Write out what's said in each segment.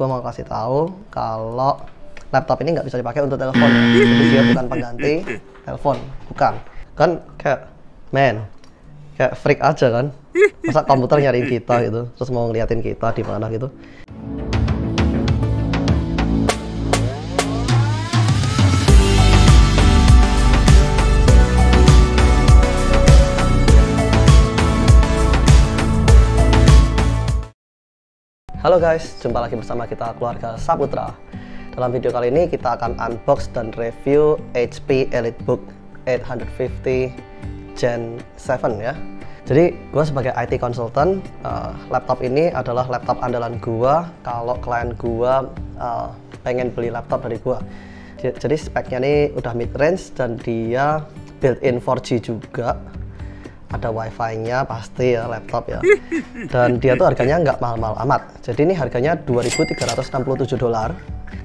gue mau kasih tahu kalau laptop ini nggak bisa dipakai untuk telepon. Jadi dia bukan pengganti telepon, bukan. Kan kayak freak aja kan. Masa komputer nyariin kita gitu, terus mau ngeliatin kita di mana gitu. Halo guys, jumpa lagi bersama kita keluarga Saputra. Dalam video kali ini kita akan unbox dan review HP EliteBook 850 Gen 7 ya. Jadi gue sebagai IT consultant, laptop ini adalah laptop andalan gue kalau klien gue pengen beli laptop dari gue. Jadi speknya ini udah mid range dan dia built-in 4G juga. Ada wifi-nya pasti ya laptop ya, dan dia tuh harganya nggak mahal-mahal amat. Jadi ini harganya $2.367.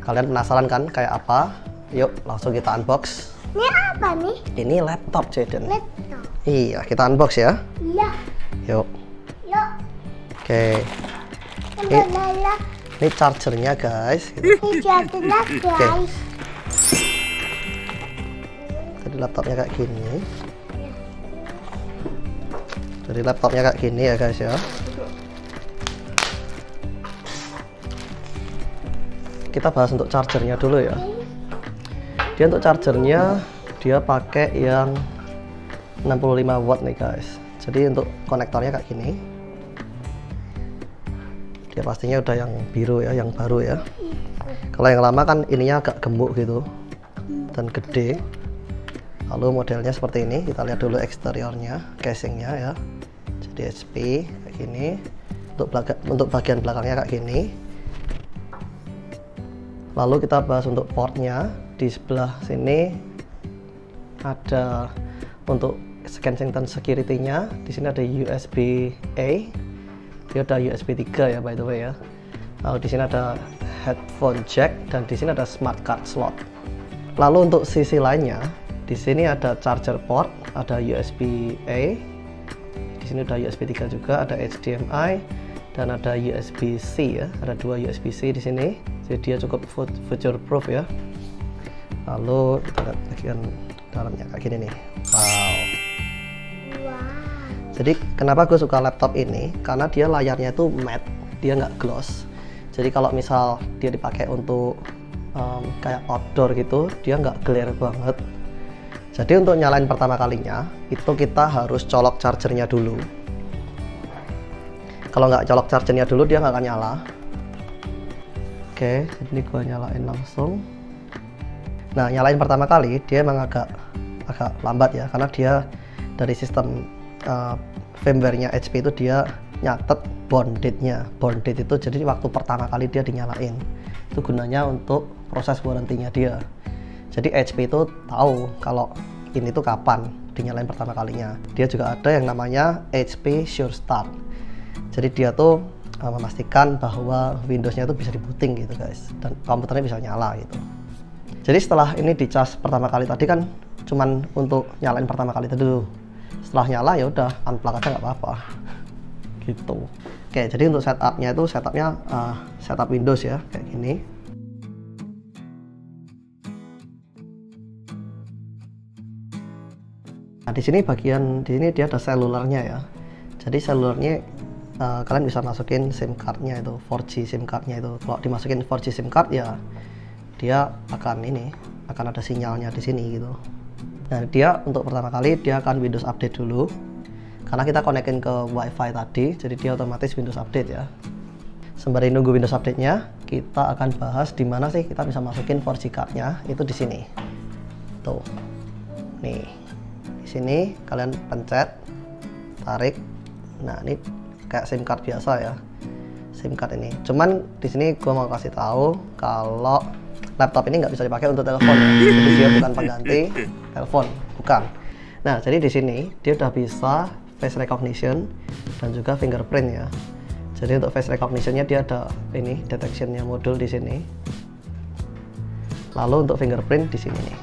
Kalian penasaran kan kayak apa? Yuk langsung kita unbox. Ini apa nih? Ini laptop Jaden. Laptop. Iya, kita unbox ya. Iya. Yuk. Yuk. Oke. Ini chargernya guys. Ini chargernya guys. Jadi laptopnya kayak gini. Jadi laptopnya kayak gini ya guys ya. Kita bahas untuk chargernya dulu ya. Dia untuk chargernya dia pakai yang 65 watt nih guys. Jadi untuk konektornya kayak gini. Dia pastinya udah yang biru ya, yang baru ya. Kalau yang lama kan ininya agak gemuk gitu dan gede. Lalu modelnya seperti ini. Kita lihat dulu eksteriornya, casingnya ya. Jadi HP kayak gini. Untuk bagian belakangnya kayak gini. Lalu kita bahas untuk portnya. Di sebelah sini ada untuk scan dan security-nya. Di sini ada USB A. Dia ada USB 3 ya by the way ya. Lalu di sini ada headphone jack dan di sini ada smart card slot. Lalu untuk sisi lainnya, di sini ada charger port, ada USB A. Di sini ada USB 3 juga, ada HDMI dan ada USB-C ya. Ada dua USB-C di sini. Jadi dia cukup future proof ya. Lalu kita lihat bagian dalamnya kayak gini nih. Wow. Jadi kenapa gue suka laptop ini? Karena dia layarnya itu matte, dia nggak gloss. Jadi kalau misal dia dipakai untuk kayak outdoor gitu, dia nggak glare banget. Jadi untuk nyalain pertama kalinya, itu kita harus colok chargernya dulu. Kalau nggak colok chargernya dulu, dia nggak akan nyala. Oke, ini gua nyalain langsung. Nah, nyalain pertama kali, dia emang agak lambat ya, karena dia dari sistem firmware-nya HP itu dia nyatet born date-nya. Born date itu jadi waktu pertama kali dia dinyalain. Itu gunanya untuk proses warranty-nya dia. Jadi HP itu tahu kalau ini tuh kapan dinyalain pertama kalinya. Dia juga ada yang namanya HP Sure Start. Jadi dia tuh memastikan bahwa Windows-nya itu bisa di-booting gitu guys, dan komputernya bisa nyala gitu. Jadi setelah ini dicas pertama kali tadi kan cuman untuk nyalain pertama kali itu dulu. Setelah nyala ya udah unplug aja nggak apa-apa. Gitu. Oke, jadi untuk setupnya itu setup Windows ya kayak gini. Nah, di sini dia ada selulernya ya. Jadi selulernya kalian bisa masukin SIM cardnya itu, 4G SIM cardnya itu. Kalau dimasukin 4G SIM card ya dia akan ada sinyalnya di sini gitu. Nah, dia untuk pertama kali dia akan Windows Update dulu. Karena kita konekin ke WiFi tadi, jadi dia otomatis Windows Update ya. Sembari nunggu Windows Update-nya, kita akan bahas di mana sih kita bisa masukin 4G card-nya, itu di sini. Tuh. Nih. Di sini kalian pencet, tarik. Nah, ini kayak SIM card biasa ya. SIM card ini. Cuman di sini gue mau kasih tahu kalau laptop ini nggak bisa dipakai untuk telepon. Jadi dia bukan pengganti telepon, bukan. Nah, jadi di sini dia udah bisa face recognition dan juga fingerprint ya. Jadi untuk face recognition-nya dia ada ini detection-nya modul di sini. Lalu untuk fingerprint di sini nih.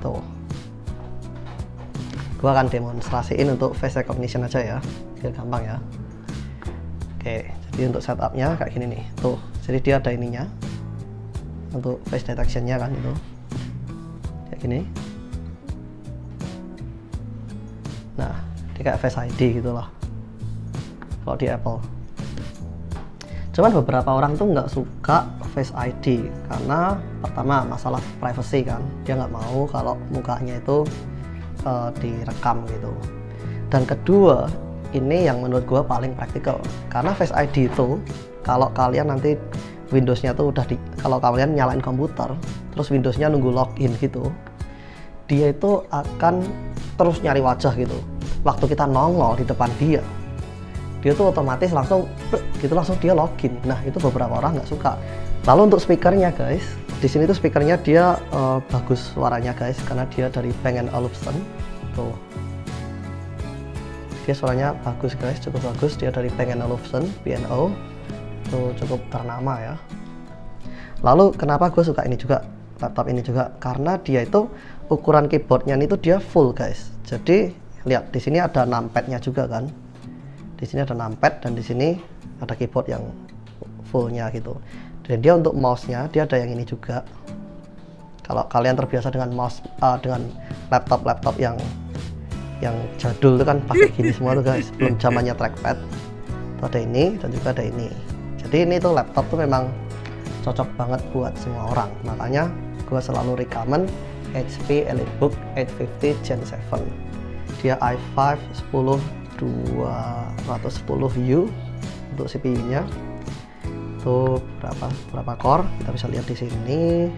Tuh. Gua akan demonstrasiin untuk face recognition aja ya, biar gampang ya. Oke, jadi untuk setupnya kayak gini nih. Tuh, Jadi dia ada ininya untuk face detection-nya kan, itu kayak gini. Nah, dia kayak Face ID gitu lah kalau di Apple. Cuman beberapa orang tuh nggak suka Face ID karena pertama masalah privacy kan, dia nggak mau kalau mukanya itu direkam gitu. Dan kedua, ini yang menurut gue paling praktikal, karena Face ID itu kalau kalian nanti Windows-nya tuh udah kalau kalian nyalain komputer terus Windows-nya nunggu login gitu, dia itu akan terus nyari wajah gitu. Waktu kita nongol di depan dia tuh otomatis langsung gitu, langsung dia login. Nah, itu beberapa orang nggak suka. Lalu untuk speakernya guys, di sini tuh speakernya dia bagus suaranya guys, karena dia dari Bang & Olufsen tuh. Dia suaranya bagus guys, cukup bagus. Dia dari Bang & Olufsen, B&O, tuh cukup ternama ya. Lalu kenapa gue suka ini juga, laptop ini juga, karena dia itu ukuran keyboardnya itu dia full guys. Jadi lihat di sini ada numpad-nya juga kan. Di sini ada numpad dan di sini ada keyboard yang fullnya gitu. Dan dia untuk mouse-nya dia ada yang ini juga. Kalau kalian terbiasa dengan mouse dengan laptop yang jadul itu kan pakai gini semua tuh guys, belum zamannya trackpad. Itu ada ini dan juga ada ini. Jadi ini tuh laptop tuh memang cocok banget buat semua orang. Makanya gue selalu recommend HP EliteBook 850 Gen 7. Dia i5 10210U untuk CPU-nya. Itu berapa core? Kita bisa lihat di sini.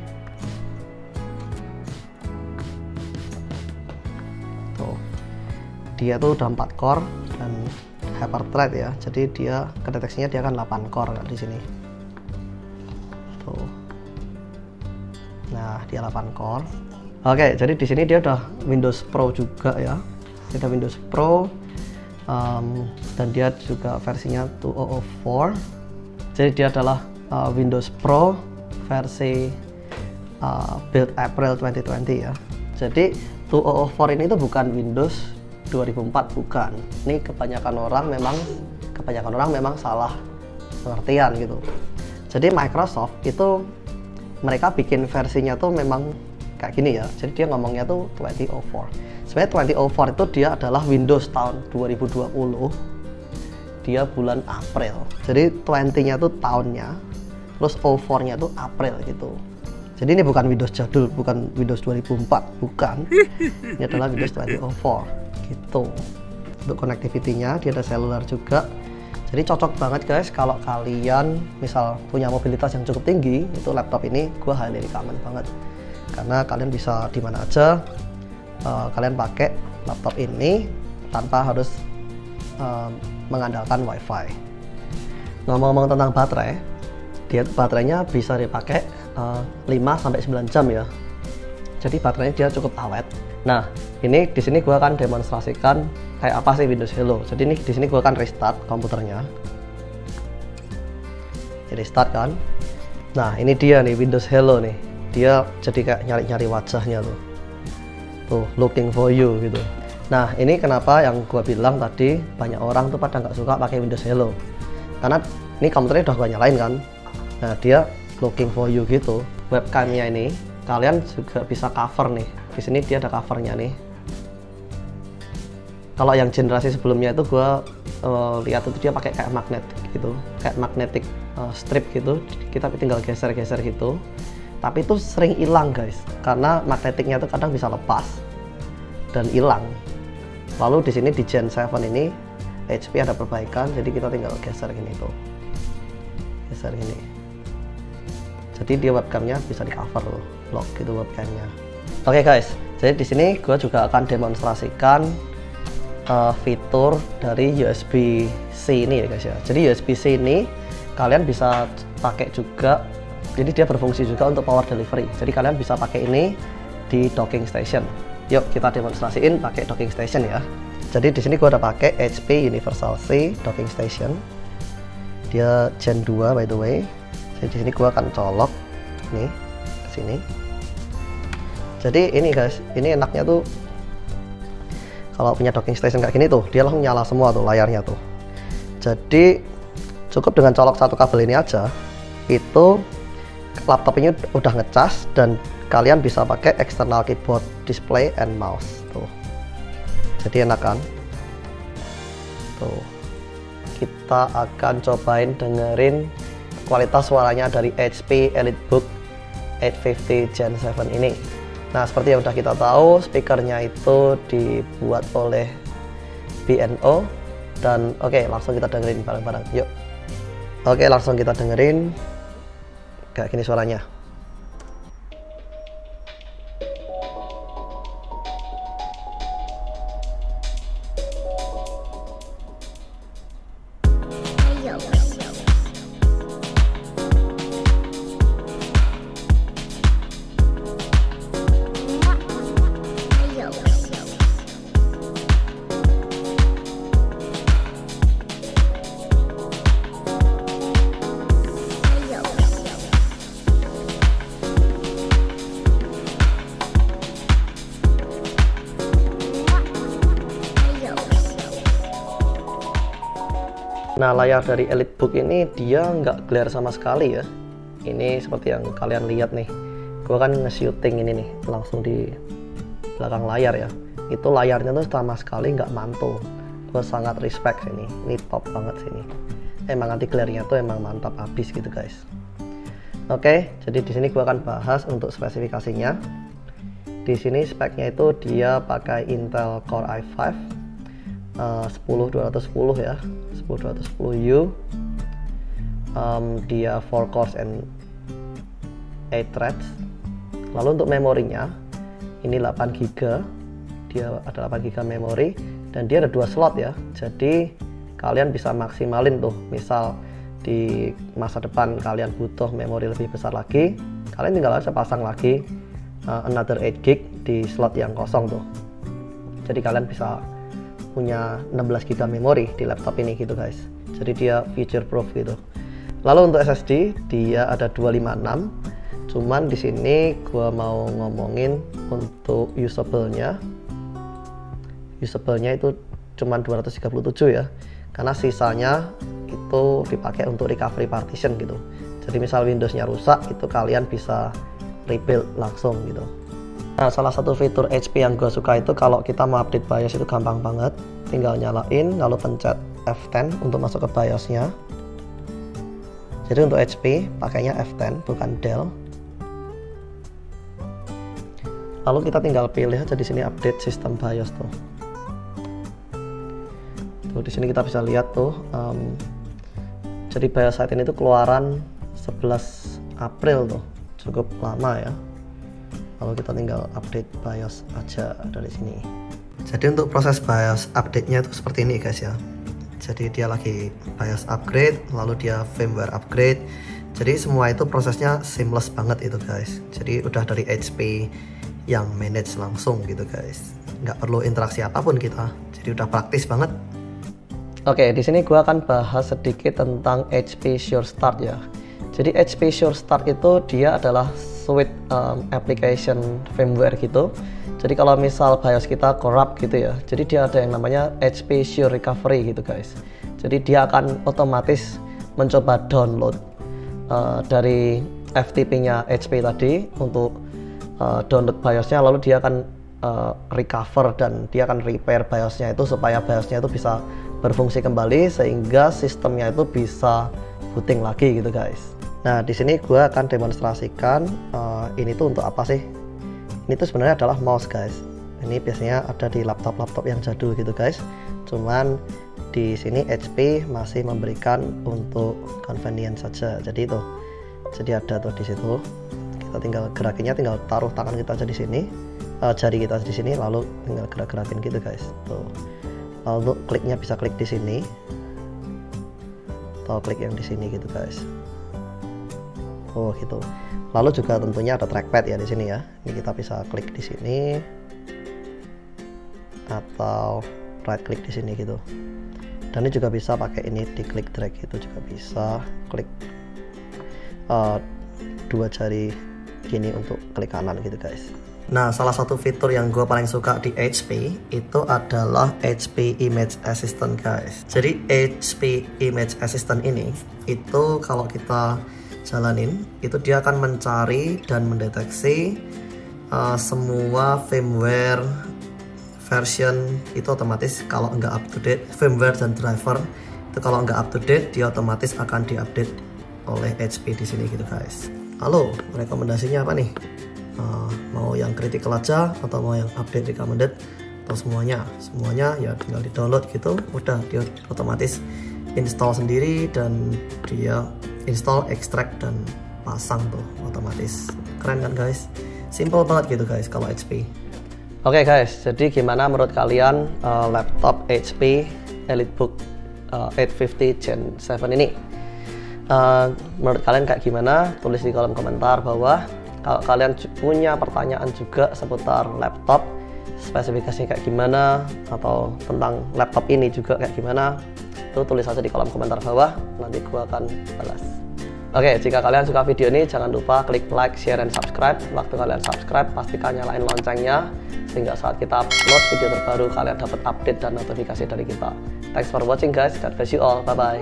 Tuh. Dia tuh udah 4 core dan hyperthread ya. Jadi dia kedeteksinya dia akan 8 core kan di sini. Tuh. Nah, dia 8 core. Oke, jadi di sini dia udah Windows Pro juga ya. Kita Windows Pro dan dia juga versinya 2004. Jadi dia adalah Windows Pro versi build April 2020 ya. Jadi 2004 ini tuh bukan Windows 2004, bukan. Ini kebanyakan orang memang salah pengertian gitu. Jadi Microsoft itu mereka bikin versinya tuh memang kayak gini ya. Jadi dia ngomongnya tuh 2004. Sebenarnya 2004 itu dia adalah Windows tahun 2020. Dia bulan April. Jadi 20-nya tuh tahunnya, terus 04-nya tuh April gitu. Jadi ini bukan Windows jadul, bukan Windows 2004, bukan. Ini adalah Windows 2004 gitu. Untuk connectivity-nya dia ada cellular juga. Jadi cocok banget guys kalau kalian misal punya mobilitas yang cukup tinggi, itu laptop ini gue highly recommend banget. Karena kalian bisa di mana aja kalian pakai laptop ini tanpa harus mengandalkan WiFi. Ngomong-ngomong tentang baterai, baterainya bisa dipakai 5-9 jam ya. Jadi baterainya dia cukup awet. Nah, ini di sini gua akan demonstrasikan kayak apa sih Windows Hello. Jadi ini di sini gua akan restart komputernya. Jadi restart kan. Nah, ini dia nih Windows Hello nih. Dia jadi kayak nyari-nyari wajahnya tuh. Tuh, looking for you gitu. Nah, ini kenapa yang gua bilang tadi banyak orang tuh pada nggak suka pakai Windows Hello. Karena ini komputernya udah gua nyalain kan. Nah, dia looking for you gitu. Webcamnya ini kalian juga bisa cover nih. Di sini dia ada covernya nih. Kalau yang generasi sebelumnya itu gua lihat itu dia pakai kayak magnet gitu, kayak magnetic strip gitu. Kita tinggal geser-geser gitu. Tapi itu sering hilang guys, karena magnetiknya itu kadang bisa lepas dan hilang. Lalu di sini di Gen 7 ini HP ada perbaikan, jadi kita tinggal geser gini tuh, geser gini. Jadi dia webcamnya bisa di cover loh, lock gitu webcamnya. Oke guys, jadi di sini gue juga akan demonstrasikan fitur dari USB-C ini ya guys ya. Jadi USB-C ini kalian bisa pakai juga. Jadi dia berfungsi juga untuk power delivery. Jadi kalian bisa pakai ini di docking station. Yuk kita demonstrasiin pakai docking station ya. Jadi di sini gua udah pakai HP Universal C docking station. Dia Gen 2 by the way. Jadi di sini gua akan colok nih ke sini. Jadi ini guys, ini enaknya tuh kalau punya docking station kayak gini tuh, dia langsung nyala semua tuh layarnya tuh. Jadi cukup dengan colok satu kabel ini aja. itu laptop ini udah ngecas dan kalian bisa pakai external keyboard, display, and mouse tuh. Jadi enak kan? Tuh. Kita akan cobain dengerin kualitas suaranya dari HP EliteBook 850 Gen 7 ini. Nah, seperti yang udah kita tahu, speakernya itu dibuat oleh B&O. Dan oke, langsung kita dengerin bareng-bareng. Yuk. Oke, langsung kita dengerin. Kayak gini suaranya. Nah, layar dari EliteBook ini dia nggak glare sama sekali ya. Ini seperti yang kalian lihat nih. Gue kan nge-shooting ini nih langsung di belakang layar ya. Itu layarnya tuh sama sekali nggak mantul. Gue sangat respect sini. Ini top banget sini. Emang anti glare-nya tuh emang mantap habis gitu guys. Oke, jadi di sini gue akan bahas untuk spesifikasinya. Di sini speknya itu dia pakai Intel Core i5 10210 ya, 10210U. Dia 4 cores and 8 threads. Lalu untuk memorinya ini 8 GB. Dia ada 8 GB memori dan dia ada 2 slot ya. Jadi kalian bisa maksimalin tuh. Misal di masa depan kalian butuh memori lebih besar lagi, kalian tinggal aja pasang lagi another 8 GB di slot yang kosong tuh. Jadi kalian bisa punya 16 GB memori di laptop ini gitu guys. Jadi dia future proof gitu. Lalu untuk SSD dia ada 256. Cuman di sini gua mau ngomongin untuk usable-nya. Usable-nya itu cuman 237 ya. Karena sisanya itu dipakai untuk recovery partition gitu. Jadi misal Windows-nya rusak, itu kalian bisa rebuild langsung gitu. Nah, salah satu fitur HP yang gue suka itu kalau kita mau update BIOS itu gampang banget. Tinggal nyalain, lalu pencet F10 untuk masuk ke BIOS-nya. Jadi untuk HP pakainya F10, bukan Dell. Lalu kita tinggal pilih aja di sini update sistem BIOS tuh. Tuh di sini kita bisa lihat tuh. Jadi BIOS saat ini tuh keluaran 11 April tuh, cukup lama ya. Lalu kita tinggal update BIOS aja dari sini. Jadi untuk proses BIOS update-nya itu seperti ini guys ya. Jadi dia lagi BIOS upgrade, lalu dia firmware upgrade. Jadi semua itu prosesnya seamless banget itu guys. Jadi udah dari HP yang manage langsung gitu guys. Nggak perlu interaksi apapun kita. Jadi udah praktis banget. Oke, di sini gua akan bahas sedikit tentang HP Sure Start ya. Jadi HP Sure Start itu dia adalah suite application firmware gitu. Jadi kalau misal BIOS kita corrupt gitu ya, jadi dia ada yang namanya HP Sure Recovery gitu guys. Jadi dia akan otomatis mencoba download dari FTP-nya HP tadi untuk download BIOS-nya, lalu dia akan recover dan dia akan repair BIOS-nya itu supaya BIOS-nya itu bisa berfungsi kembali sehingga sistemnya itu bisa booting lagi gitu guys. Nah, di sini gue akan demonstrasikan ini tuh untuk apa sih? Ini tuh sebenarnya adalah mouse guys. Ini biasanya ada di laptop-laptop yang jadul gitu guys. Cuman di sini HP masih memberikan untuk convenience saja. Jadi itu, jadi ada tuh di situ. Kita tinggal gerakinnya, tinggal taruh tangan kita aja di sini, jari kita di sini, lalu tinggal gerak-gerakin gitu guys. Tuh. Lalu kliknya bisa klik di sini, atau klik yang di sini gitu guys. Oh gitu. Lalu juga tentunya ada trackpad ya di sini ya. Ini kita bisa klik di sini atau right click di sini gitu. Dan ini juga bisa pakai ini di klik drag gitu juga bisa. Klik dua jari gini untuk klik kanan gitu guys. Nah, salah satu fitur yang gue paling suka di HP itu adalah HP Image Assistant guys. Jadi HP Image Assistant ini itu kalau kita jalanin, itu dia akan mencari dan mendeteksi semua firmware version itu otomatis kalau nggak up to date, firmware dan driver itu kalau nggak up to date dia otomatis akan diupdate oleh HP di sini gitu guys. Halo, rekomendasinya apa nih? Mau yang critical aja atau mau yang update recommended atau semuanya? Semuanya ya tinggal di download gitu, udah dia otomatis install sendiri dan dia install, extract dan pasang tuh otomatis. Keren kan guys? Simple banget gitu guys kalau HP. Oke guys, jadi gimana menurut kalian laptop HP EliteBook 850 Gen 7 ini? Menurut kalian kayak gimana? Tulis di kolom komentar bawah. Kalau kalian punya pertanyaan juga seputar laptop, spesifikasinya kayak gimana, atau tentang laptop ini juga kayak gimana, itu tulis aja di kolom komentar bawah, nanti gua akan balas. Oke, jika kalian suka video ini jangan lupa klik like, share, dan subscribe. Waktu kalian subscribe pastikan nyalain loncengnya sehingga saat kita upload video terbaru kalian dapat update dan notifikasi dari kita. Thanks for watching guys, God bless you all, bye bye.